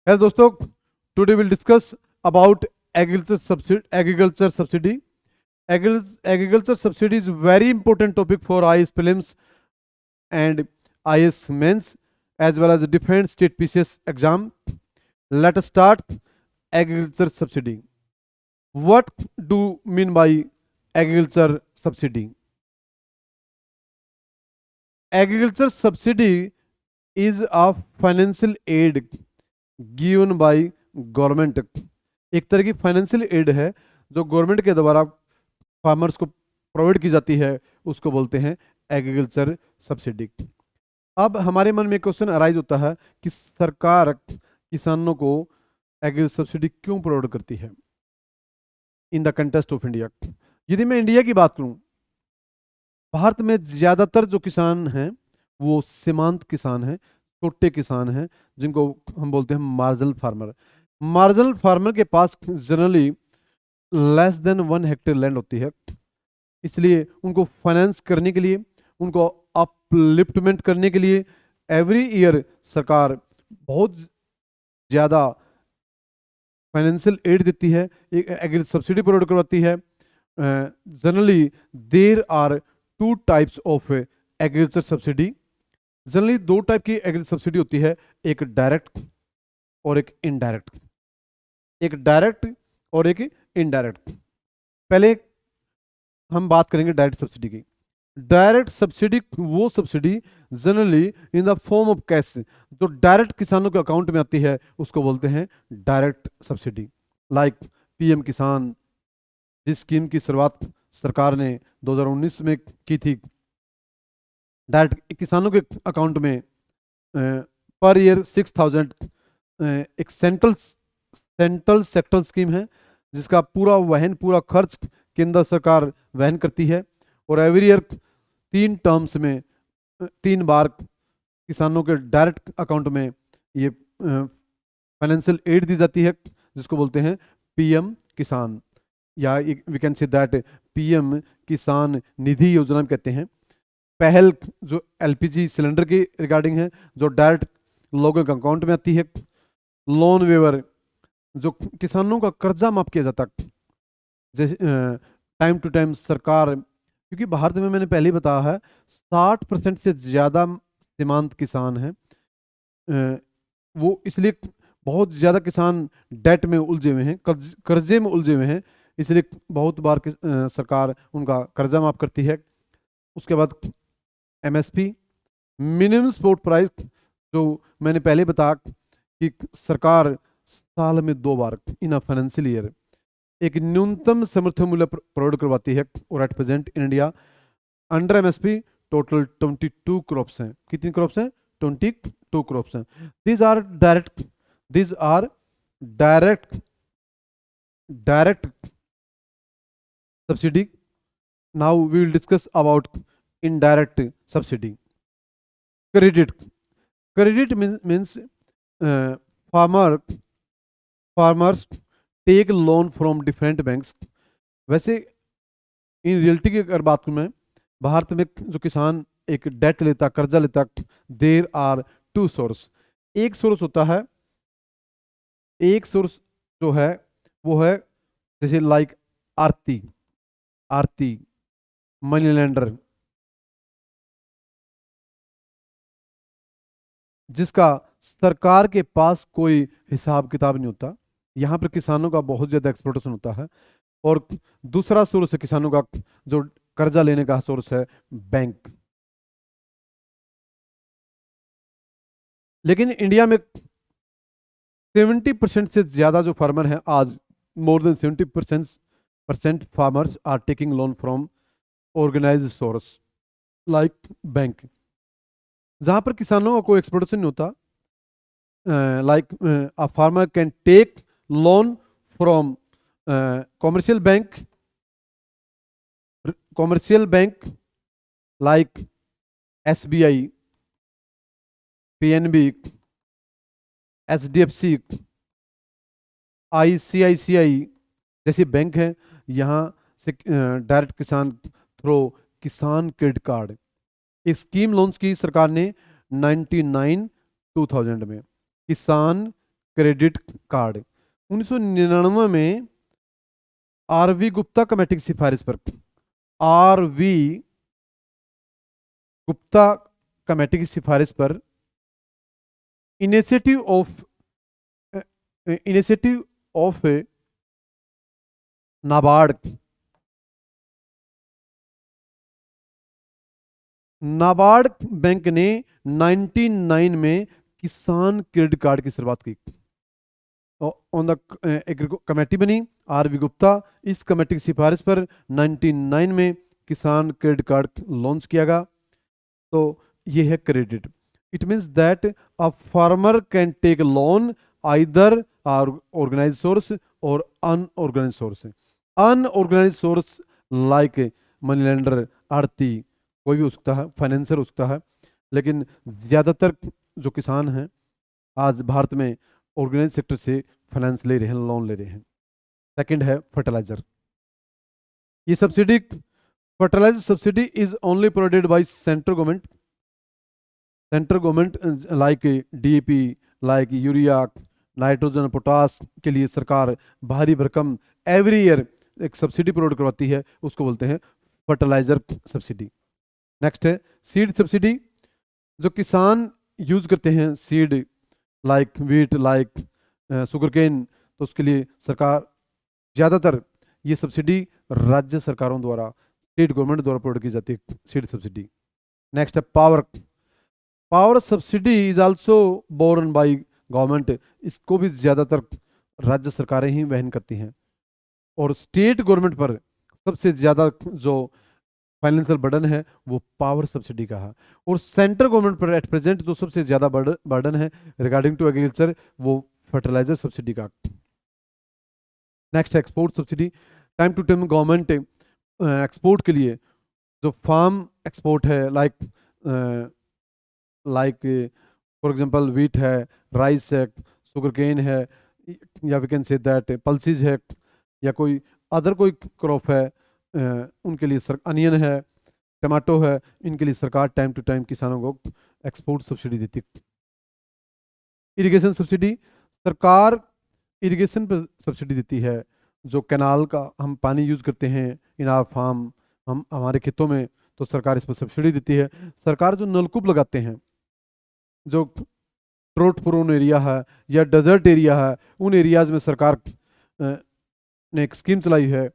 Hello दोस्तों, today will discuss about agriculture subsidy. Agriculture subsidy is very important topic for IAS prelims and IAS mains as well as different state PCS exam. Let us start agriculture subsidy. What do mean by agriculture subsidy? Agriculture subsidy is a financial aid given by government. एक तरह की financial aid है जो government के द्वारा farmers को provide की जाती है, उसको बोलते हैं एग्रीकल्चर सब्सिडी. अब हमारे मन में क्वेश्चन अराइज होता है कि सरकार किसानों को एग्रीकल्चर सब्सिडी क्यों प्रोवाइड करती है in the contest of India. यदि मैं इंडिया की बात करूं, भारत में ज्यादातर जो किसान हैं वो सीमांत किसान हैं, छोटे किसान हैं, जिनको हम बोलते हैं मार्जिनल फार्मर. मार्जिनल फार्मर के पास generally less than 1 hectare land होती है. इसलिए उनको फाइनेंस करने के लिए, उनको अपलिफ्टमेंट करने के लिए एवरी ईयर सरकार बहुत ज़्यादा फाइनेंशियल एड देती है, एग्री सब्सिडी प्रोवाइड करवाती है. Generally there are 2 types of agriculture subsidy. Generally 2 type की एग्रीकल्चर सब्सिडी होती है, एक डायरेक्ट और एक इनडायरेक्ट. एक डायरेक्ट और एक इनडायरेक्ट. पहले हम बात करेंगे डायरेक्ट सब्सिडी की. डायरेक्ट सब्सिडी वो subsidy generally in the form of cash जो डायरेक्ट किसानों के अकाउंट में आती है, उसको बोलते हैं डायरेक्ट सब्सिडी. लाइक पीएम किसान, जिस स्कीम की शुरुआत सरकार ने 2019 में की थी. डायरेक्ट किसानों के अकाउंट में पर ईयर 6,000 एक सेंट्रल सेक्टर स्कीम है, जिसका पूरा खर्च केंद्र सरकार वहन करती है. और एवरी ईयर 3 टर्म्स में 3 बार किसानों के डायरेक्ट अकाउंट में ये फाइनेंशियल एड दी जाती है, जिसको बोलते हैं पीएम किसान, या we can say that PM Kisan Nidhi योजना कहते हैं. पहल जो एलपीजी सिलेंडर की रिगार्डिंग है, जो डायरेक्ट लोगों के अकाउंट में आती है. लोन वेवर, जो किसानों का कर्जा माफ किया जाता है, जैसे टाइम टू टाइम सरकार, क्योंकि भारत में मैंने पहले ही बताया है 60% से ज़्यादा सीमांत किसान हैं. वो इसलिए बहुत ज़्यादा किसान डेट में उलझे हुए हैं, कर्जे में उलझे हुए हैं, इसलिए बहुत बार सरकार उनका कर्जा माफ करती है. उसके बाद एमएसपी, मिनिमम सपोर्ट प्राइस, जो मैंने पहले बताया कि सरकार साल में 2 बार इन अ फाइनेंशियल ईयर एक न्यूनतम समर्थन मूल्य प्रोवाइड करवाती है. और at present in India under MSP total 22 crops हैं. कितनी क्रॉप्स हैं? 22 क्रॉप्स हैं. These are direct subsidy. Now we will discuss about indirect subsidy. Credit means farmers take loan from different banks. वैसे इन रियलिटी की अगर बात करूं मैं, भारत में जो किसान एक डेट लेता, कर्जा लेता, देर आर 2 सोर्स. एक सोर्स होता है, एक सोर्स जो है वो है जैसे लाइक आरती मनी लैंडर, जिसका सरकार के पास कोई हिसाब किताब नहीं होता. यहाँ पर किसानों का बहुत ज़्यादा एक्सप्लोटेशन होता है. और दूसरा सोर्स है किसानों का जो कर्जा लेने का सोर्स है बैंक. लेकिन इंडिया में 70% से ज़्यादा जो फार्मर हैं, आज more than 70% farmers are taking loan from organised source like bank, जहाँ पर किसानों का कोई एक्सप्लोटेशन नहीं होता. Like a farmer can take loan from commercial bank like SBI, PNB, HDFC, ICICI जैसे बैंक हैं. यहाँ से डायरेक्ट किसान थ्रू किसान क्रेडिट कार्ड एक स्कीम लॉन्च की सरकार ने 99-2000 में, किसान क्रेडिट कार्ड। 1999 में आरवी गुप्ता कमेटी की सिफारिश पर, आरवी गुप्ता कमेटी की सिफारिश पर initiative of NABARD NABARD bank ने 99 में किसान क्रेडिट कार्ड की शुरुआत की। ऑन द कमेटी बनी आरवी गुप्ता, इस कमेटी की सिफारिश पर 99 में किसान क्रेडिट कार्ड लॉन्च किया गया। तो ये है credit. It means that a farmer can take loan either organised source और unorganised source. Unorganised source like money lender, आड़ती, कोई भी हो सकता है, फाइनेंसर हो सकता है, लेकिन ज़्यादातर जो किसान हैं आज भारत में ऑर्गेनाइज सेक्टर से फाइनेंस ले रहे हैं, लोन ले रहे हैं। सेकंड है फर्टिलाइजर। ये subsidy, fertiliser subsidy is only provided by central government. Central government like DAP, like urea, nitrogen, potash के लिए सरकार भारी भरकम एवरी ईयर एक सब्सिडी प्रोवाइड करवाती है, उसको बोलते हैं फर्टिलाइजर सब्सिडी। नेक्स्ट है सीड सब्सिडी। जो किसान यूज करते हैं seed like wheat, like sugarcane, तो उसके लिए सरकार ज़्यादातर ये सब्सिडी राज्य सरकारों द्वारा, स्टेट गवर्नमेंट द्वारा प्रोवाइड की जाती है सीड सब्सिडी। नेक्स्ट है power. Power subsidy is also boron by government. इसको भी ज़्यादातर राज्य सरकारें ही वहन करती हैं। और स्टेट गवर्नमेंट पर सबसे ज़्यादा जो फाइनेंशियल बर्डन है वो पावर सब्सिडी का है। और सेंट्रल गवर्नमेंट पर एट प्रेजेंट जो सबसे ज़्यादा बर्डन है रिगार्डिंग टू एग्रीकल्चर वो फर्टिलाइजर सब्सिडी का। नेक्स्ट है export subsidy. Time to time government export के लिए जो फार्म एक्सपोर्ट है, लाइक फॉर एग्जांपल वीट है, राइस है, शुगर केन है, या we can say that pulses है, या कोई अदर कोई क्रॉप है, उनके लिए अनियन है, टमाटो है, इनके लिए सरकार टाइम टू टाइम किसानों को एक्सपोर्ट सब्सिडी देती। इरिगेशन सब्सिडी, सरकार इरिगेशन पर सब्सिडी देती है। जो कैनाल का हम पानी यूज करते हैं इन आवर फार्म, हम हमारे खेतों में, तो सरकार इस पर सब्सिडी देती है। सरकार जो नलकूप लगाते हैं, जो ड्रोट प्रोन एरिया है या डेजर्ट एरिया है, उन एरियाज में सरकार ने एक स्कीम चलाई है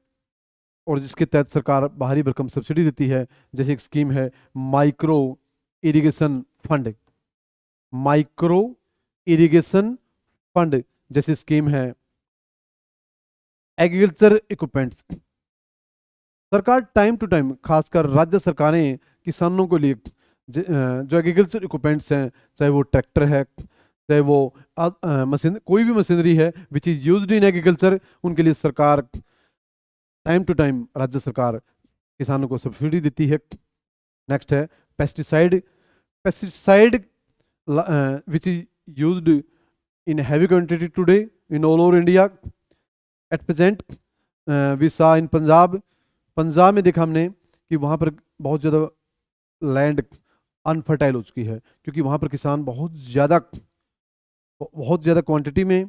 और जिसके तहत सरकार भारी भरकम सब्सिडी देती है। जैसे एक स्कीम है micro irrigation fund, micro irrigation fund जैसी स्कीम है। एग्रीकल्चर इक्विपमेंट्स, सरकार टाइम टू टाइम, खासकर राज्य सरकारें किसानों के लिए जो एग्रीकल्चर इक्विपमेंट्स हैं, चाहे वो ट्रैक्टर है, चाहे वो मशीन, कोई भी मशीनरी है विच इज यूज्ड इन एग्रीकल्चर, उनके लिए सरकार टाइम टू टाइम, राज्य सरकार किसानों को सब्सिडी देती है। नेक्स्ट है pesticide. Pesticide which is used in heavy quantity today in all over India. At present we saw in Punjab. Punjab में देखा हमने कि वहाँ पर बहुत ज़्यादा लैंड अनफर्टाइल हो चुकी है, क्योंकि वहाँ पर किसान बहुत ज़्यादा क्वांटिटी में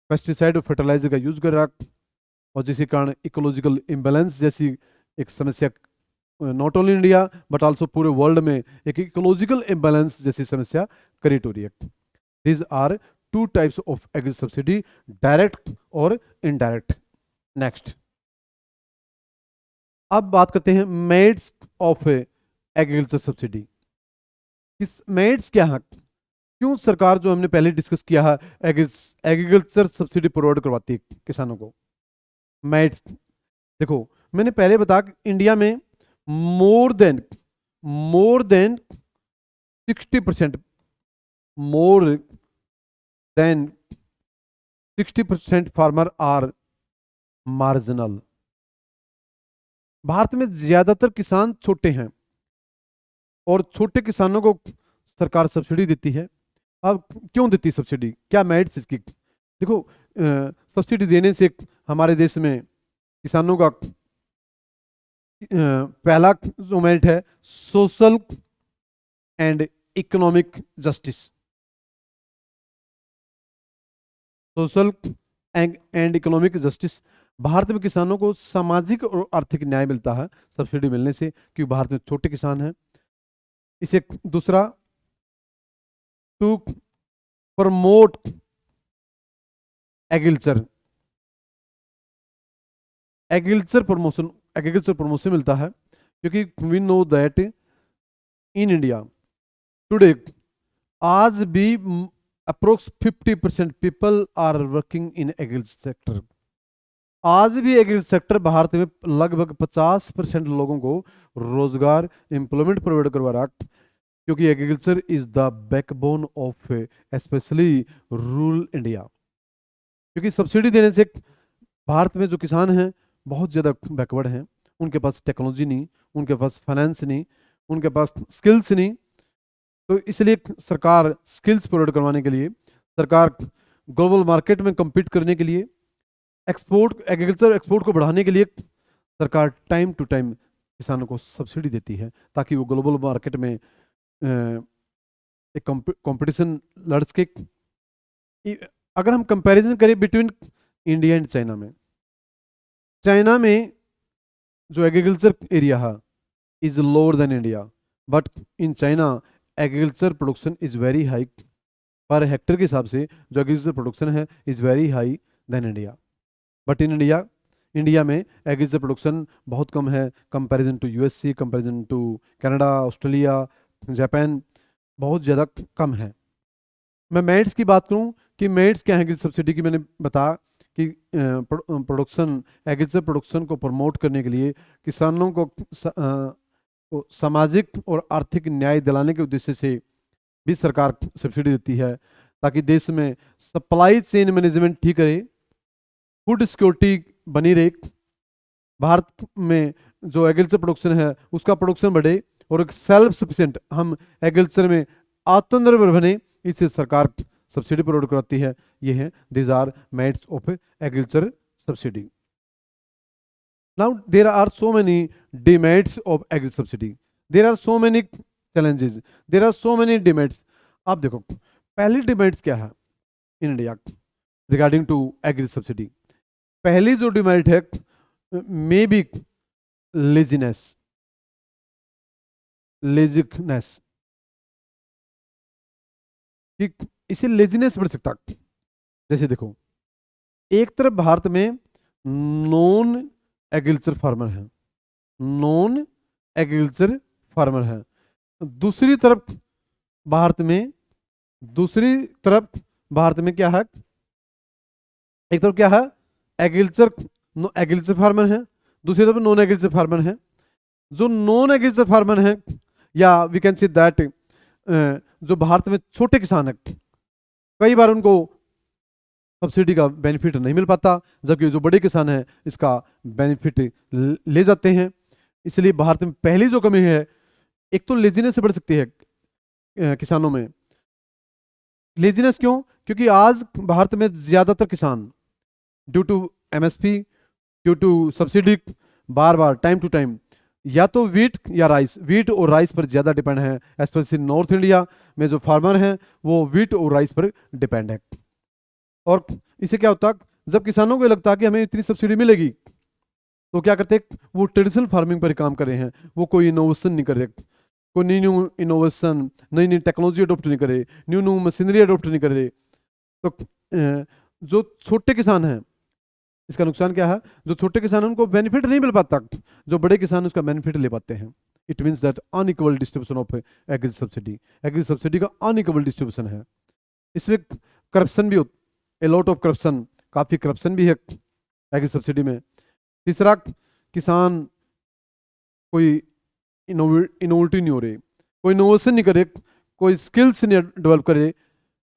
पेस्टिसाइड और फर्टिलाइजर का यूज़ कर रहा है, और जिसके कारण इकोलॉजिकल इम्बैलेंस जैसी एक समस्या not only India but also पूरे वर्ल्ड में एक इकोलॉजिकल इम्बैलेंस जैसी समस्या क्रिएट हो रही है। These are two types of agriculture subsidy, direct और इनडायरेक्ट। नेक्स्ट, अब बात करते हैं मेड्स ऑफ एग्रीकल्चर सब्सिडी। इस मेड्स क्या है, क्यों सरकार, जो हमने पहले डिस्कस किया है, एग्रीकल्चर सब्सिडी प्रोवाइड करवाती है किसानों को। मेड्स देखो, मैंने पहले बताया इंडिया में more than 60%, more than 60% farmer are marginal. भारत में ज्यादातर किसान छोटे हैं और छोटे किसानों को सरकार सब्सिडी देती है। अब क्यों देती सब्सिडी, क्या मेरिट्स इसकी? देखो, सब्सिडी देने से हमारे देश में किसानों का पहला जो मेरिट है social and economic justice. Social and economic justice, Bharat में किसानों को सामाजिक और आर्थिक न्याय मिलता है सब्सिडी मिलने से, क्योंकि भारत में छोटे किसान हैं। इसे दूसरा, to promote agriculture, agriculture promotion मिलता है, क्योंकि we know that in India today आज भी approx 50% people are working in agriculture sector. आज भी एग्रीकल्चर सेक्टर भारत में लगभग 50% लोगों को रोजगार, एम्प्लॉयमेंट प्रोवाइड करवा रहा, क्योंकि agriculture is the backbone of specially rural India. क्योंकि सब्सिडी देने से भारत में जो किसान हैं बहुत ज़्यादा बैकवर्ड हैं, उनके पास टेक्नोलॉजी नहीं, उनके पास फाइनेंस नहीं, उनके पास स्किल्स नहीं। तो इसलिए सरकार स्किल्स प्रोवाइड करवाने के लिए, सरकार ग्लोबल मार्केट में कम्पीट करने के लिए, एग्रीकल्चर एक्सपोर्ट को बढ़ाने के लिए सरकार टाइम टू टाइम किसानों को सब्सिडी देती है, ताकि वो ग्लोबल मार्केट में एक कंपटीशन लड़ सके। अगर हम कंपैरिजन करें बिटवीन इंडिया एंड चाइना में जो एग्रीकल्चर एरिया है is lower than India, but in China agriculture production is very high, per hectare के हिसाब से जो एग्रीकल्चर प्रोडक्शन है is very high than India. But in India में एग्रीकल्चर प्रोडक्शन बहुत कम है comparison to USA, comparison to Canada, Australia, Japan, बहुत ज़्यादा कम है। मैं मेरिट्स की बात करूं कि मेरिट्स क्या है सब्सिडी की, मैंने बताया कि एग्रीकल्चर प्रोडक्शन को प्रमोट करने के लिए किसानों को सामाजिक और आर्थिक न्याय दिलाने के उद्देश्य से भी सरकार सब्सिडी देती है, ताकि देश में सप्लाई चेन मैनेजमेंट ठीक रहे, फूड सिक्योरिटी बनी रहे, भारत में जो एग्रीकल्चर प्रोडक्शन है उसका प्रोडक्शन बढ़े और एक सेल्फ सफिशिएंट हम एग्रीकल्चर में आत्मनिर्भर बने, इससे सरकार सब्सिडी प्रोवाइड कराती है। ये है this are merits of agriculture subsidy. Now there are so many demerits of agriculture subsidy, there are so many challenges, there are so many demerits. आप देखो पहली डिमेरिट्स क्या है in India regarding to agriculture subsidy. पहली जो demerit है may be laziness, कि इसे लेजीनेस बढ़ सकता। जैसे देखो एक तरफ भारत में नॉन एग्रीकल्चर फार्मर है, दूसरी तरफ भारत में क्या है, एक तरफ क्या है एग्रीकल्चर फार्मर है, दूसरी तरफ नॉन एग्रीकल्चर फार्मर है। जो नॉन एग्रीकल्चर फार्मर है या वी कैन से दैट जो भारत में छोटे किसान है, कई बार उनको सब्सिडी का बेनिफिट नहीं मिल पाता, जबकि जो बड़े किसान हैं इसका बेनिफिट ले जाते हैं। इसलिए भारत में पहली जो कमी है, एक तो लेजीनेस से बढ़ सकती है किसानों में। लेजीनेस क्यों? क्योंकि आज भारत में ज्यादातर किसान due to MSP, due to subsidy, बार बार टाइम टू टाइम या तो वीट और राइस पर ज्यादा डिपेंड है। स्पेशली नॉर्थ इंडिया में जो फार्मर हैं वो वीट और राइस पर डिपेंड है। और इससे क्या होता, जब किसानों को लगता कि हमें इतनी सब्सिडी मिलेगी तो क्या करते, वो ट्रेडिशनल फार्मिंग पर काम कर रहे हैं, वो कोई इनोवेशन नहीं कर रहे, कोई न्यू इनोवेशन, नई टेक्नोलॉजी अडोप्ट नहीं करे, न्यू मशीनरी अडोप्ट नहीं कर रहे। तो जो छोटे किसान हैं इसका नुकसान क्या है, जो छोटे किसान उनको बेनिफिट नहीं मिल पाता, जो बड़े किसान उसका बेनिफिट ले पाते हैं। It means that unequal distribution of agriculture subsidy का अनइक्वल डिस्ट्रीब्यूशन है। इसमें करप्शन भी ए लॉट ऑफ करप्शन, काफ़ी करप्शन भी है एग्रीकल्चर सब्सिडी में। तीसरा, किसान कोई इनोवेटिव नहीं हो रहे, कोई इनोवेशन नहीं करे, कोई स्किल्स नहीं डेवलप करे,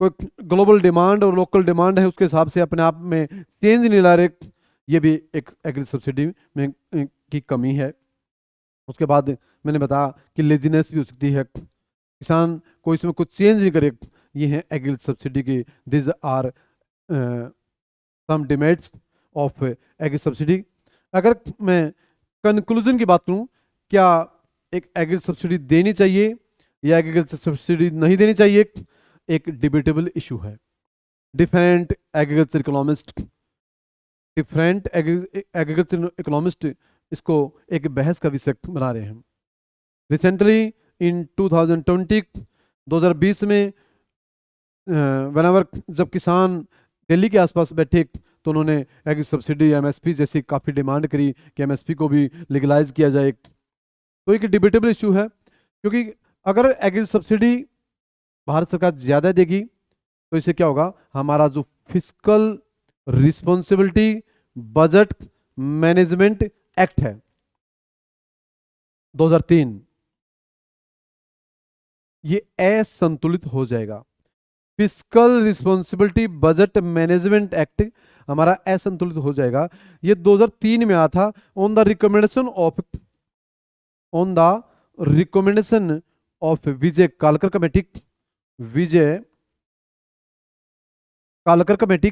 कोई ग्लोबल डिमांड और लोकल डिमांड है उसके हिसाब से अपने आप में चेंज नहीं ला रहे। ये भी एक एग्रीकल्चर सब्सिडी में की कमी है। उसके बाद मैंने बताया कि लेजीनेस भी हो सकती है, किसान कोई इसमें कुछ चेंज नहीं करे। ये है एग्रीकल्चर सब्सिडी की, this are some demerits of agriculture subsidy. अगर मैं कंक्लूजन की बात करूं, क्या एक एग्रीकल्चर सब्सिडी देनी चाहिए या एग्रीकल्चर सब्सिडी नहीं देनी चाहिए, एक डिबेटेबल इशू है। Different agriculture economist, different agriculture economist इसको एक बहस का विषय बना रहे हैं। रिसेंटली इन 2020 में जब किसान दिल्ली के आसपास बैठे तो उन्होंने एग्री सब्सिडी, एमएसपी जैसी काफ़ी डिमांड करी कि एमएसपी को भी लीगलाइज किया जाए। तो एक डिबेटेबल इशू है, क्योंकि अगर एग्री सब्सिडी भारत सरकार ज़्यादा देगी तो इससे क्या होगा, हमारा जो fiscal responsibility budget management act है 2003, ये असंतुलित हो जाएगा। Fiscal responsibility budget management act हमारा असंतुलित हो जाएगा। ये 2003 में आया था on the recommendation of Vijay Kalkar committee.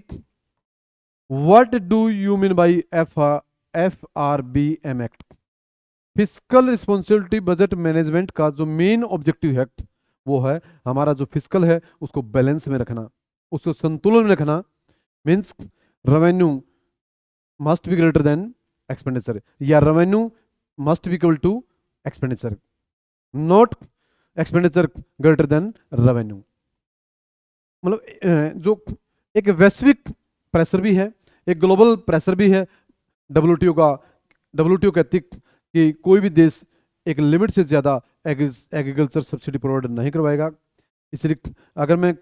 What do you mean by FRBM act? Fiscal responsibility budget management का जो मेन ऑब्जेक्टिव है वो है हमारा जो फिस्कल है उसको बैलेंस में रखना, उसको संतुलन में रखना। Means revenue must be greater than expenditure, या revenue must be equal to expenditure, not expenditure greater than revenue. मतलब जो एक वैश्विक प्रेशर भी है, एक ग्लोबल प्रेशर भी है। WTO कहती कि कोई भी देश एक लिमिट से ज़्यादा एग्रीकल्चर सब्सिडी प्रोवाइड नहीं करवाएगा। इसलिए अगर मैं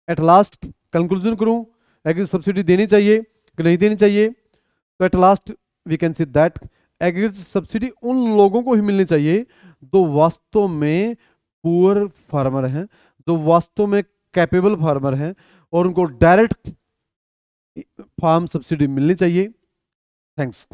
एट लास्ट कंक्लूजन करूं, एग्री सब्सिडी देनी चाहिए कि नहीं देनी चाहिए, तो at last we can see that agriculture subsidy उन लोगों को ही मिलनी चाहिए जो वास्तव में पुअर फार्मर हैं, जो वास्तव में कैपेबल फार्मर हैं, और उनको डायरेक्ट फार्म सब्सिडी मिलनी चाहिए। थैंक्स।